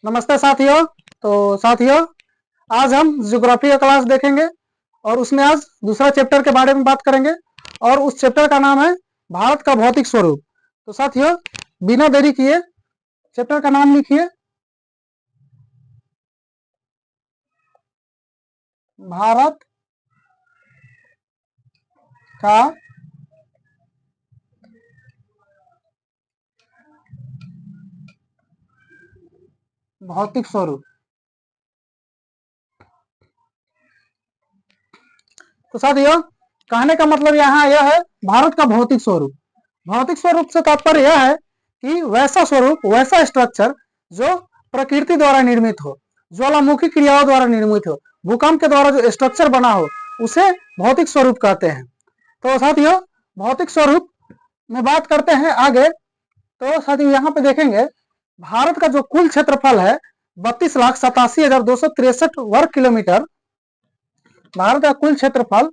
नमस्ते साथियों। साथियों, आज हम ज्योग्राफी का क्लास देखेंगे और उसमें आज दूसरा चैप्टर के बारे में बात करेंगे और उस चैप्टर का नाम है भारत का भौतिक स्वरूप। तो साथियों, बिना देरी किए चैप्टर का नाम लिखिए, भारत का भौतिक स्वरूप। तो साथियों, कहने का मतलब यहाँ यह है भारत का भौतिक स्वरूप। भौतिक स्वरूप से तात्पर्य यह है कि वैसा स्वरूप, वैसा स्ट्रक्चर जो प्रकृति द्वारा निर्मित हो, ज्वालामुखी क्रियाओं द्वारा निर्मित हो, भूकंप के द्वारा जो स्ट्रक्चर बना हो, उसे भौतिक स्वरूप कहते हैं। तो साथियों, भौतिक स्वरूप में बात करते हैं आगे। तो साथियों, यहाँ पे देखेंगे भारत का जो कुल क्षेत्रफल है 32,87,263 वर्ग किलोमीटर। भारत का कुल क्षेत्रफल,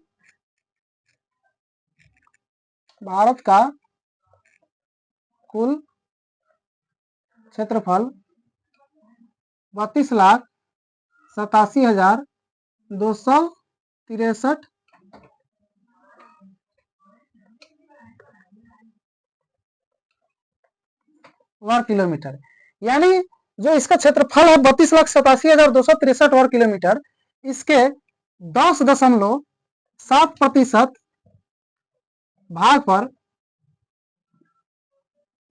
भारत का कुल क्षेत्रफल 32,87,263 वर्ग किलोमीटर, यानी जो इसका क्षेत्रफल है 32,87,263 वर्ग किलोमीटर, इसके 10.7% भाग पर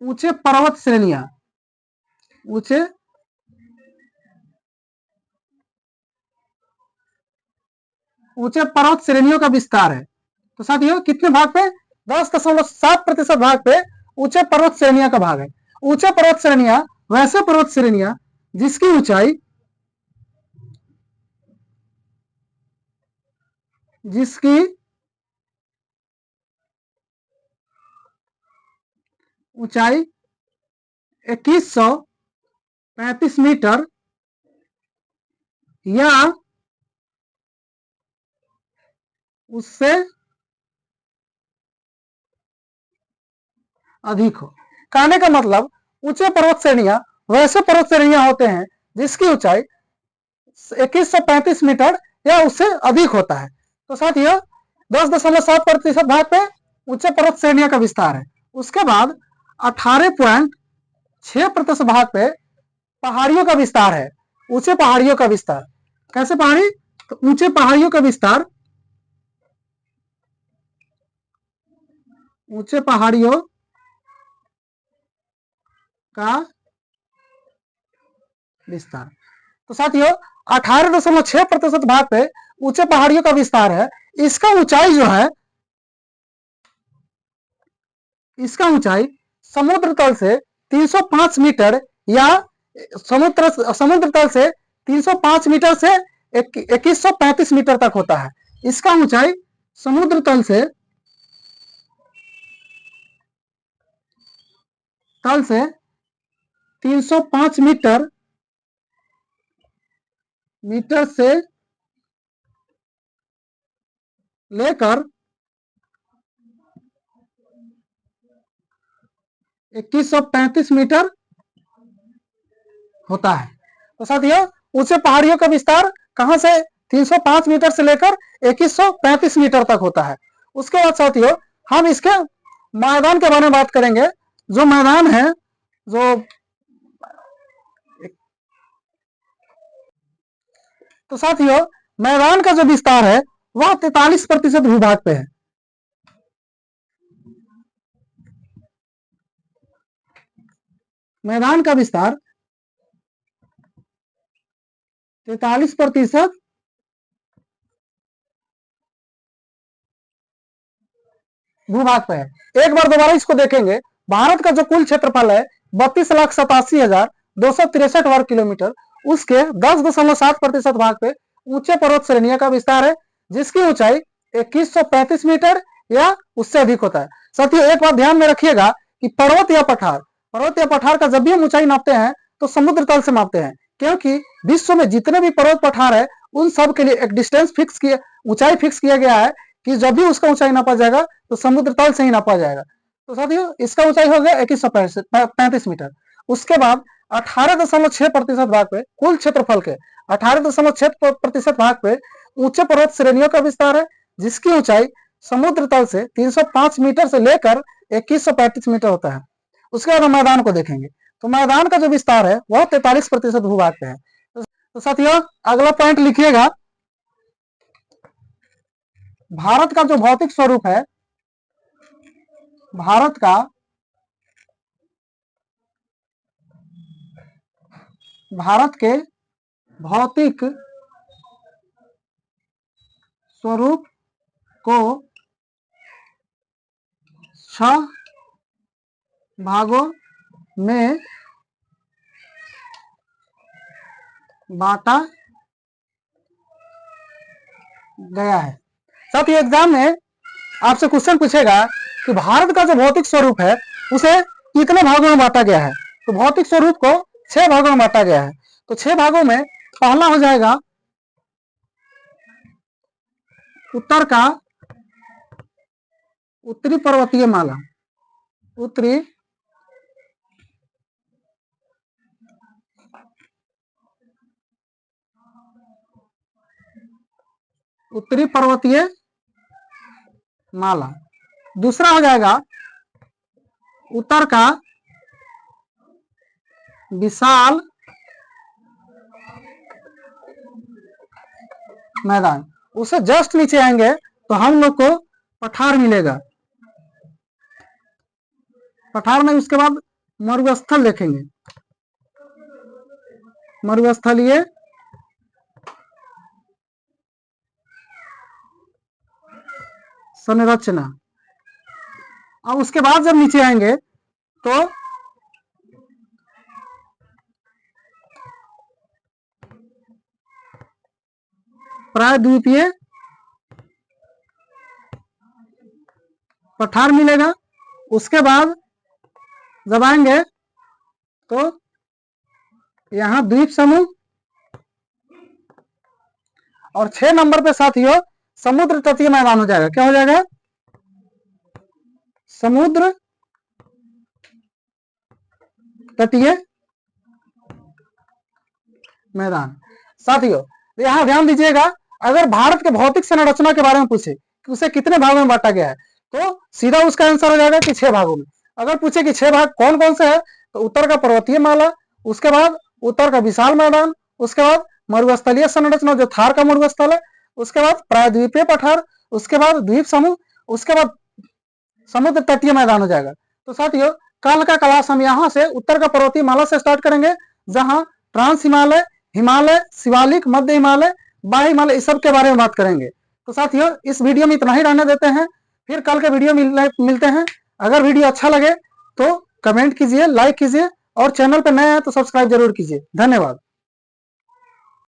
ऊंचे पर्वत श्रेणियां, ऊंचे पर्वत श्रेणियों का विस्तार है। तो साथियों, कितने भाग पे? 10.7% भाग पे ऊंचे पर्वत श्रेणियां का भाग है। ऊंचे पर्वत श्रेणियां वैसे पर्वत श्रेणियां जिसकी ऊंचाई ऊंचाई 2135 मीटर या उससे अधिक हो। कहने का मतलब ऊंचे पर्वत श्रेणियां वैसे पर्वत श्रेणियां होते हैं जिसकी ऊंचाई 2135 मीटर या उससे अधिक होता है। तो साथियों, 10.7% भाग पे ऊंचे पर्वत श्रेणियों का विस्तार है। उसके बाद 18.6% भाग पे पहाड़ियों का विस्तार है। ऊंचे पहाड़ियों का विस्तार कैसे? पहाड़ी, तो ऊंचे पहाड़ियों का विस्तार, ऊंचे पहाड़ियों का विस्तार। तो साथियों, 18.6% भाग पे ऊंचे पहाड़ियों का विस्तार है। इसका ऊंचाई जो है, इसका ऊंचाई समुद्र तल से 305 मीटर या समुद्र तल से 305 मीटर से 2135 मीटर तक होता है। इसका ऊंचाई समुद्र तल से 305 मीटर से लेकर 2135 मीटर होता है। तो साथियों, ऊंचे पहाड़ियों का विस्तार कहां से? 305 मीटर से लेकर 2135 मीटर तक होता है। उसके बाद साथियों, हम इसके मैदान के बारे में बात करेंगे। जो मैदान है, तो साथियों, मैदान का जो विस्तार है वह 43% भूभाग पे है। मैदान का विस्तार 43% भूभाग पे है। एक बार दोबारा इसको देखेंगे। भारत का जो कुल क्षेत्रफल है 32,87,263 वर्ग किलोमीटर, उसके 10.7% भाग पे ऊंचे पर्वत श्रेणियों का विस्तार है जिसकी ऊंचाई 2135 मीटर या उससे अधिक होता है। साथियों, एक बात ध्यान में रखिएगा कि पर्वत या पठार का जब भी हम ऊंचाई नापते हैं तो समुद्र तल से मापते हैं, क्योंकि विश्व में जितने भी पर्वत पठार है उन सब के लिए एक डिस्टेंस फिक्स किया, ऊंचाई फिक्स किया गया है कि जब भी उसका ऊंचाई नापा जाएगा तो समुद्र तल से ही नापा जाएगा। तो साथियों, इसका ऊंचाई हो गया 2135 मीटर। उसके बाद 18.6% भाग पे, कुल क्षेत्रफल के 18.6% भाग पे ऊंचे पर्वत श्रेणियों का विस्तार है, जिसकी ऊंचाई समुद्र तल से 305 मीटर से लेकर 2135 मीटर होता है। उसके बाद हम मैदान को देखेंगे, तो मैदान का जो विस्तार है वह 43% भूभाग पे है। तो साथियों अगला पॉइंट लिखिएगा, भारत का जो भौतिक स्वरूप है, भारत का भारत के भौतिक स्वरूप को 6 भागों में बांटा गया है। साथ ही एग्जाम में आपसे क्वेश्चन पूछेगा कि भारत का जो भौतिक स्वरूप है उसे कितने भागों में बांटा गया है। तो भौतिक स्वरूप को 6 भागों में बांटा गया है। तो 6 भागों में पहला हो जाएगा उत्तर का उत्तरी पर्वतीय माला, उत्तरी पर्वतीय माला। दूसरा हो जाएगा उत्तर का विशाल मैदान। उसे जस्ट नीचे आएंगे तो हम लोग को पठार मिलेगा। पठार में उसके बाद मरुस्थल देखेंगे, मरुस्थलीय संरचना। अब उसके बाद जब नीचे आएंगे तो प्रायद्वीपीय पठार मिलेगा। उसके बाद जब आएंगे तो यहां द्वीप समूह, और 6 नंबर पे साथियों समुद्र तटीय मैदान हो जाएगा। क्या हो जाएगा? समुद्र तटीय मैदान। साथियों यहां ध्यान दीजिएगा, अगर भारत के भौतिक संरचना के बारे में पूछे कि उसे कितने भागों में बांटा गया है तो सीधा उसका आंसर हो जाएगा कि 6 भागों में। अगर पूछे कि 6 भाग कौन कौन से है तो उत्तर का पर्वतीय माला, उसके बाद उत्तर का विशाल मैदान, उसके बाद मरुस्थलीय संरचना जो थार का मरुस्थल है, उसके बाद प्रायद्वीपीय पठार, उसके बाद द्वीप समूह, उसके बाद समुद्र तटीय मैदान हो जाएगा। तो साथियों कल का क्लास हम यहाँ से उत्तर का पर्वतीय माला से स्टार्ट करेंगे, जहां ट्रांस हिमालय, हिमालय, शिवालिक, मध्य हिमालय, बाह्य हिमालय इस सब के बारे में बात करेंगे। तो साथियों इस वीडियो में इतना ही रहने देते हैं, फिर कल के वीडियो मिलते हैं। अगर वीडियो अच्छा लगे तो कमेंट कीजिए, लाइक कीजिए, और चैनल पर नए हैं तो सब्सक्राइब जरूर कीजिए। धन्यवाद।